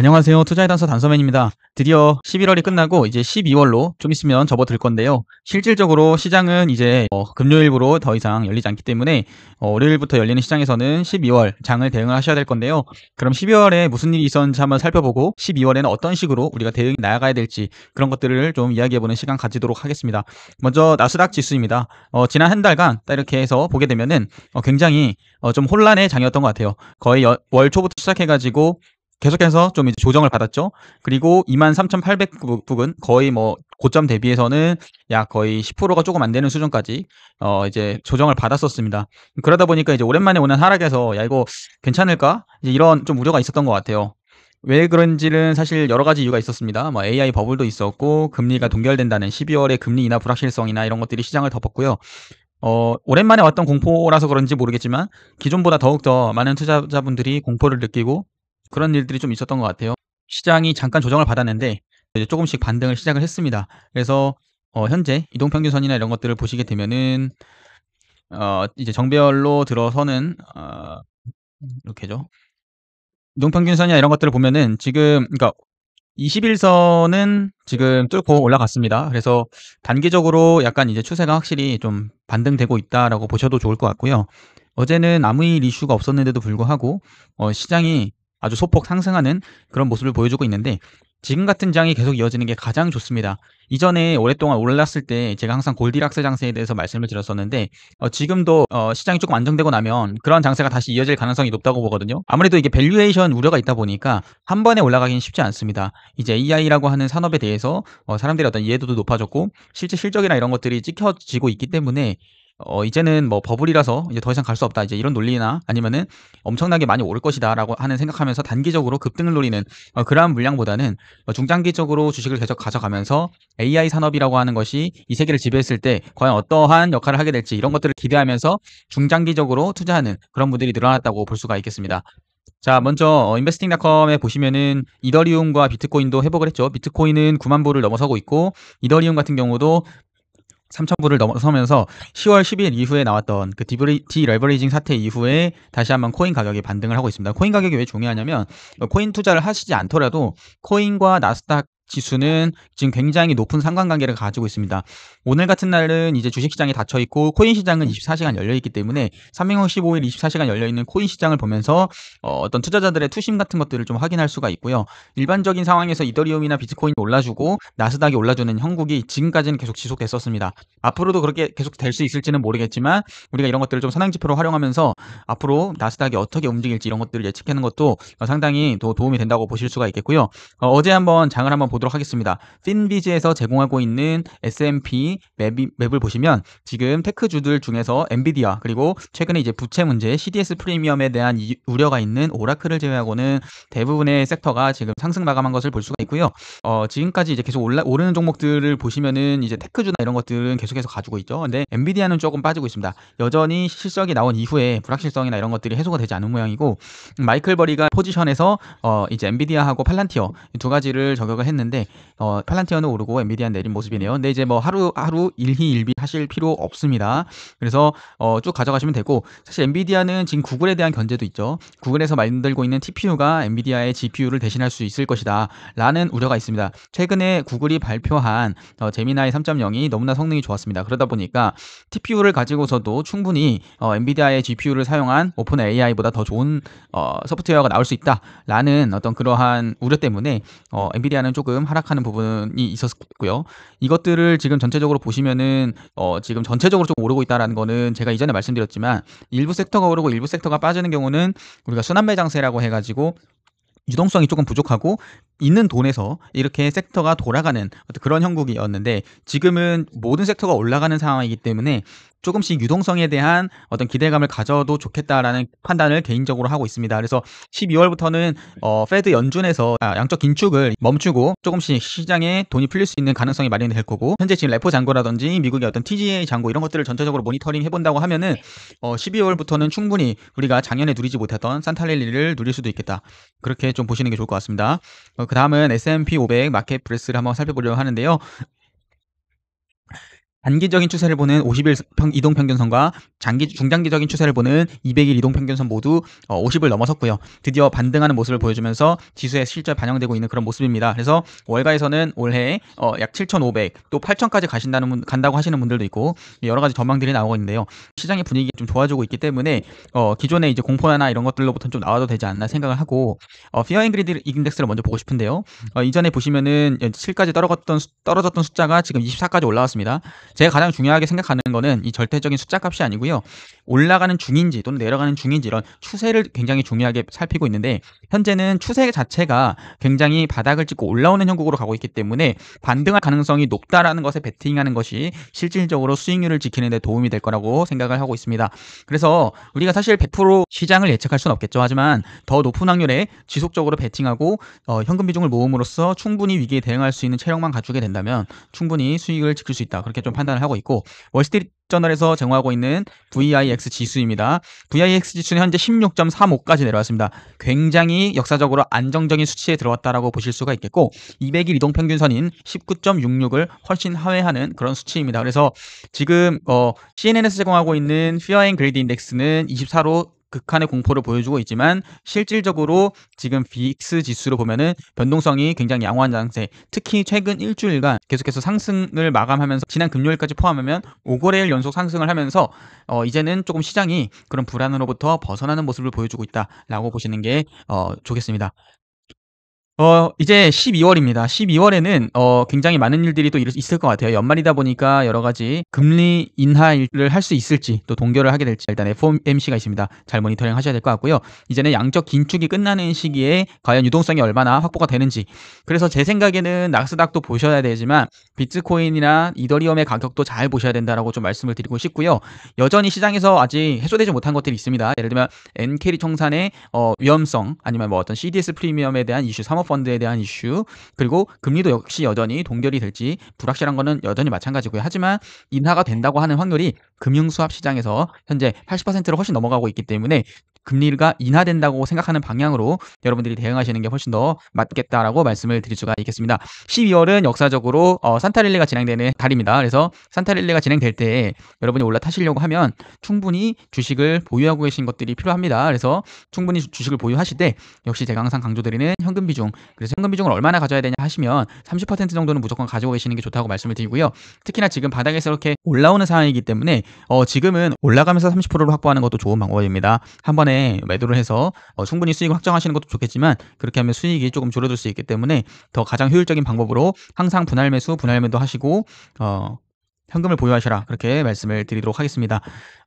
안녕하세요. 투자의 단서 단서맨입니다. 드디어 11월이 끝나고 이제 12월로 좀 있으면 접어들 건데요. 실질적으로 시장은 이제 금요일부로 더 이상 열리지 않기 때문에 월요일부터 열리는 시장에서는 12월 장을 대응을 하셔야 될 건데요. 그럼 12월에 무슨 일이 있었는지 한번 살펴보고 12월에는 어떤 식으로 우리가 대응이 나아가야 될지 그런 것들을 좀 이야기해보는 시간 가지도록 하겠습니다. 먼저 나스닥 지수입니다. 지난 한 달간 딱 이렇게 해서 보게 되면은 굉장히 좀 혼란의 장이었던 것 같아요. 거의 월 초부터 시작해가지고 계속해서 좀 이제 조정을 받았죠. 그리고 23,800 부근 거의 뭐 고점 대비해서는 약 거의 10%가 조금 안 되는 수준까지 이제 조정을 받았었습니다. 그러다 보니까 이제 오랜만에 오는 하락에서 '야 이거 괜찮을까?' 이제 이런 좀 우려가 있었던 것 같아요. 왜 그런지는 사실 여러 가지 이유가 있었습니다. 뭐 AI 버블도 있었고 금리가 동결된다는 12월에 금리 인하 불확실성이나 이런 것들이 시장을 덮었고요. 오랜만에 왔던 공포라서 그런지 모르겠지만 기존보다 더욱더 많은 투자자분들이 공포를 느끼고 그런 일들이 좀 있었던 것 같아요. 시장이 잠깐 조정을 받았는데 이제 조금씩 반등을 시작을 했습니다. 그래서 현재 이동평균선이나 이런 것들을 보시게 되면은 이제 정배열로 들어서는 이렇게죠. 이동평균선이나 이런 것들을 보면은 지금 그러니까 21선은 지금 뚫고 올라갔습니다. 그래서 단기적으로 약간 이제 추세가 확실히 좀 반등되고 있다라고 보셔도 좋을 것 같고요. 어제는 아무 일 이슈가 없었는데도 불구하고 시장이 아주 소폭 상승하는 그런 모습을 보여주고 있는데 지금 같은 장이 계속 이어지는 게 가장 좋습니다. 이전에 오랫동안 올랐을 때 제가 항상 골디락스 장세에 대해서 말씀을 드렸었는데 지금도 시장이 조금 안정되고 나면 그런 장세가 다시 이어질 가능성이 높다고 보거든요. 아무래도 이게 밸류에이션 우려가 있다 보니까 한 번에 올라가기는 쉽지 않습니다. 이제 AI라고 하는 산업에 대해서 사람들의 어떤 이해도도 높아졌고 실제 실적이나 이런 것들이 찍혀지고 있기 때문에 이제는 뭐 '버블이라서 이제 더 이상 갈 수 없다.' 이제 이런 논리나 아니면은 '엄청나게 많이 오를 것이다.'라고 하는 생각하면서 단기적으로 급등을 노리는 그러한 물량보다는 중장기적으로 주식을 계속 가져가면서 AI 산업이라고 하는 것이 이 세계를 지배했을 때 과연 어떠한 역할을 하게 될지 이런 것들을 기대하면서 중장기적으로 투자하는 그런 분들이 늘어났다고 볼 수가 있겠습니다. 자 먼저 investing.com에 보시면은 이더리움과 비트코인도 회복을 했죠. 비트코인은 9만 불을 넘어서고 있고 이더리움 같은 경우도 3천 불을 넘어서면서 10월 10일 이후에 나왔던 그 디레버리징 사태 이후에 다시 한번 코인 가격이 반등을 하고 있습니다. 코인 가격이 왜 중요하냐면 코인 투자를 하시지 않더라도 코인과 나스닥 지수는 지금 굉장히 높은 상관관계를 가지고 있습니다. 오늘 같은 날은 이제 주식시장이 닫혀 있고 코인 시장은 24시간 열려 있기 때문에 365일 24시간 열려 있는 코인 시장을 보면서 어떤 투자자들의 투심 같은 것들을 좀 확인할 수가 있고요. 일반적인 상황에서 이더리움이나 비트코인이 올라주고 나스닥이 올라주는 형국이 지금까지는 계속 지속됐었습니다. 앞으로도 그렇게 계속 될 수 있을지는 모르겠지만 우리가 이런 것들을 좀 선행지표로 활용하면서 앞으로 나스닥이 어떻게 움직일지 이런 것들을 예측하는 것도 상당히 도움이 된다고 보실 수가 있겠고요. 어제 한번 장을 한번 보도록 하겠습니다. 핀비즈에서 제공하고 있는 S&P 맵을 보시면 지금 테크주들 중에서 엔비디아 그리고 최근에 이제 부채 문제 CDS 프리미엄에 대한 우려가 있는 오라클을 제외하고는 대부분의 섹터가 지금 상승 마감한 것을 볼 수가 있고요. 지금까지 이제 계속 오르는 종목들을 보시면은 이제 테크주나 이런 것들은 계속해서 가지고 있죠. 근데 엔비디아는 조금 빠지고 있습니다. 여전히 실적이 나온 이후에 불확실성이나 이런 것들이 해소가 되지 않은 모양이고 마이클 버리가 포지션에서 이제 엔비디아하고 팔란티어 두 가지를 저격을 했는데 팔란티어는 오르고 엔비디아는 내린 모습이네요. 근데 이제 뭐 하루 일희일비 하실 필요 없습니다. 그래서 쭉 가져가시면 되고 사실 엔비디아는 지금 구글에 대한 견제도 있죠. 구글에서 만들고 있는 TPU가 엔비디아의 GPU를 대신할 수 있을 것이다 라는 우려가 있습니다. 최근에 구글이 발표한 제미나이 3.0이 너무나 성능이 좋았습니다. 그러다 보니까 TPU를 가지고서도 충분히 엔비디아의 GPU를 사용한 오픈 AI보다 더 좋은 소프트웨어가 나올 수 있다라는 어떤 그러한 우려 때문에 엔비디아는 조금 하락하는 부분이 있었고요. 이것들을 지금 전체적으로 보시면은 지금 전체적으로 좀 오르고 있다라는 거는 제가 이전에 말씀드렸지만 일부 섹터가 오르고 일부 섹터가 빠지는 경우는 우리가 순환매 장세라고 해가지고 유동성이 조금 부족하고 있는 돈에서 이렇게 섹터가 돌아가는 어떤 그런 형국이었는데 지금은 모든 섹터가 올라가는 상황이기 때문에 조금씩 유동성에 대한 어떤 기대감을 가져도 좋겠다라는 판단을 개인적으로 하고 있습니다. 그래서 12월부터는 페드 연준에서 양적 긴축을 멈추고 조금씩 시장에 돈이 풀릴 수 있는 가능성이 마련이 될 거고 현재 지금 레포 잔고라든지 미국의 어떤 TGA 잔고 이런 것들을 전체적으로 모니터링 해본다고 하면은 12월부터는 충분히 우리가 작년에 누리지 못했던 산타랠리를 누릴 수도 있겠다. 그렇게 좀 보시는 게 좋을 것 같습니다. 그 다음은 S&P 500 마켓 브레스를 한번 살펴보려고 하는데요. 단기적인 추세를 보는 50일 이동평균선과 중장기적인 추세를 보는 200일 이동평균선 모두 50을 넘어섰고요. 드디어 반등하는 모습을 보여주면서 지수에 실제 반영되고 있는 그런 모습입니다. 그래서 월가에서는 올해 약 7,500, 또 8,000까지 간다고 하시는 분들도 있고 여러 가지 전망들이 나오고 있는데요. 시장의 분위기가 좀 좋아지고 있기 때문에 기존에 이제 공포나 이런 것들로부터 좀 나와도 되지 않나 생각을 하고 피어 앤 그리디 인덱스를 먼저 보고 싶은데요. 이전에 보시면은 7까지 떨어졌던 숫자가 지금 24까지 올라왔습니다. 제가 가장 중요하게 생각하는 거는 이 절대적인 숫자 값이 아니고요. 올라가는 중인지 또는 내려가는 중인지 이런 추세를 굉장히 중요하게 살피고 있는데 현재는 추세 자체가 굉장히 바닥을 찍고 올라오는 형국으로 가고 있기 때문에 반등할 가능성이 높다라는 것에 베팅하는 것이 실질적으로 수익률을 지키는 데 도움이 될 거라고 생각을 하고 있습니다. 그래서 우리가 사실 100% 시장을 예측할 수는 없겠죠. 하지만 더 높은 확률에 지속적으로 베팅하고 현금 비중을 모음으로써 충분히 위기에 대응할 수 있는 체력만 갖추게 된다면 충분히 수익을 지킬 수 있다. 그렇게 좀 판단을 하고 있고 월스트리트 저널에서 제공하고 있는 VIX 지수입니다. VIX 지수는 현재 16.35까지 내려왔습니다. 굉장히 역사적으로 안정적인 수치에 들어왔다라고 보실 수가 있겠고 200일 이동평균선인 19.66을 훨씬 하회하는 그런 수치입니다. 그래서 지금 CNN에서 제공하고 있는 Fear and Greed 인덱스는 24로 극한의 공포를 보여주고 있지만 실질적으로 지금 VIX 지수로 보면은 변동성이 굉장히 양호한 장세, 특히 최근 일주일간 계속해서 상승을 마감하면서 지난 금요일까지 포함하면 5거래일 연속 상승을 하면서 이제는 조금 시장이 그런 불안으로부터 벗어나는 모습을 보여주고 있다라고 보시는 게 좋겠습니다. 이제 12월입니다. 12월에는 굉장히 많은 일들이 또 있을 것 같아요. 연말이다 보니까 여러 가지 금리 인하를 할 수 있을지 또 동결을 하게 될지 일단 FOMC가 있습니다. 잘 모니터링 하셔야 될 것 같고요. 이제는 양적 긴축이 끝나는 시기에 과연 유동성이 얼마나 확보가 되는지. 그래서 제 생각에는 나스닥도 보셔야 되지만 비트코인이나 이더리움의 가격도 잘 보셔야 된다라고 좀 말씀을 드리고 싶고요. 여전히 시장에서 아직 해소되지 못한 것들이 있습니다. 예를 들면 엔캐리 청산의 위험성 아니면 뭐 어떤 CDS 프리미엄에 대한 이슈, 사모펀드에 대한 이슈, 그리고 금리도 역시 여전히 동결이 될지 불확실한 거는 여전히 마찬가지고요. 하지만 인하가 된다고 하는 확률이 금융수합 시장에서 현재 80%를 훨씬 넘어가고 있기 때문에 금리가 인하된다고 생각하는 방향으로 여러분들이 대응하시는 게 훨씬 더 맞겠다라고 말씀을 드릴 수가 있겠습니다. 12월은 역사적으로 산타랠리가 진행되는 달입니다. 그래서 산타랠리가 진행될 때 여러분이 올라타시려고 하면 충분히 주식을 보유하고 계신 것들이 필요합니다. 그래서 충분히 주식을 보유하실 때 역시 제가 항상 강조드리는 현금 비중, 그래서 현금 비중을 얼마나 가져야 되냐 하시면 30% 정도는 무조건 가지고 계시는 게 좋다고 말씀을 드리고요. 특히나 지금 바닥에서 이렇게 올라오는 상황이기 때문에 지금은 올라가면서 30%를 확보하는 것도 좋은 방법입니다. 한 번에 매도를 해서 충분히 수익을 확정하시는 것도 좋겠지만 그렇게 하면 수익이 조금 줄어들 수 있기 때문에 더 가장 효율적인 방법으로 항상 분할 매수, 분할 매도 하시고 현금을 보유하셔라, 그렇게 말씀을 드리도록 하겠습니다.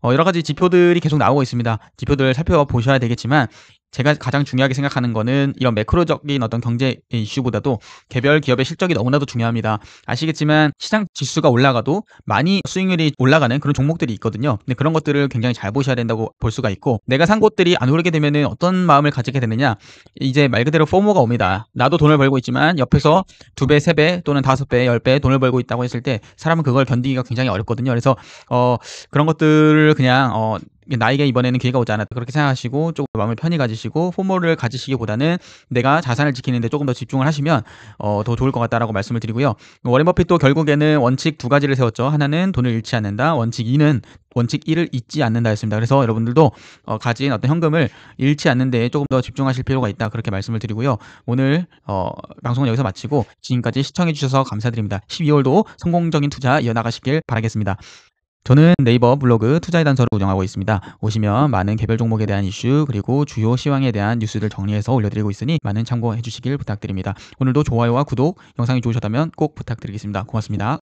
여러 가지 지표들이 계속 나오고 있습니다. 지표들 살펴보셔야 되겠지만 제가 가장 중요하게 생각하는 거는 이런 매크로적인 어떤 경제 이슈보다도 개별 기업의 실적이 너무나도 중요합니다. 아시겠지만 시장 지수가 올라가도 많이 수익률이 올라가는 그런 종목들이 있거든요. 근데 그런 것들을 굉장히 잘 보셔야 된다고 볼 수가 있고, 내가 산 곳들이 안 오르게 되면은 어떤 마음을 가지게 되느냐, 이제 말 그대로 포모가 옵니다. 나도 돈을 벌고 있지만 옆에서 2배, 3배 또는 5배, 10배 돈을 벌고 있다고 했을 때 사람은 그걸 견디기가 굉장히 어렵거든요. 그래서 그런 것들을 그냥 나에게 이번에는 기회가 오지 않았다, 그렇게 생각하시고 조금 마음을 편히 가지시고 포모를 가지시기보다는 내가 자산을 지키는데 조금 더 집중을 하시면 더 좋을 것 같다라고 말씀을 드리고요. 워렌 버핏도 결국에는 원칙 2가지를 세웠죠. 하나는 돈을 잃지 않는다. 원칙 1을 잊지 않는다 였습니다. 그래서 여러분들도 가진 어떤 현금을 잃지 않는 데 조금 더 집중하실 필요가 있다, 그렇게 말씀을 드리고요. 오늘 방송은 여기서 마치고 지금까지 시청해 주셔서 감사드립니다. 12월도 성공적인 투자 이어나가시길 바라겠습니다. 저는 네이버 블로그 투자의 단서를 운영하고 있습니다. 오시면 많은 개별 종목에 대한 이슈, 그리고 주요 시황에 대한 뉴스들 정리해서 올려드리고 있으니 많은 참고해 주시길 부탁드립니다. 오늘도 좋아요와 구독, 영상이 좋으셨다면 꼭 부탁드리겠습니다. 고맙습니다.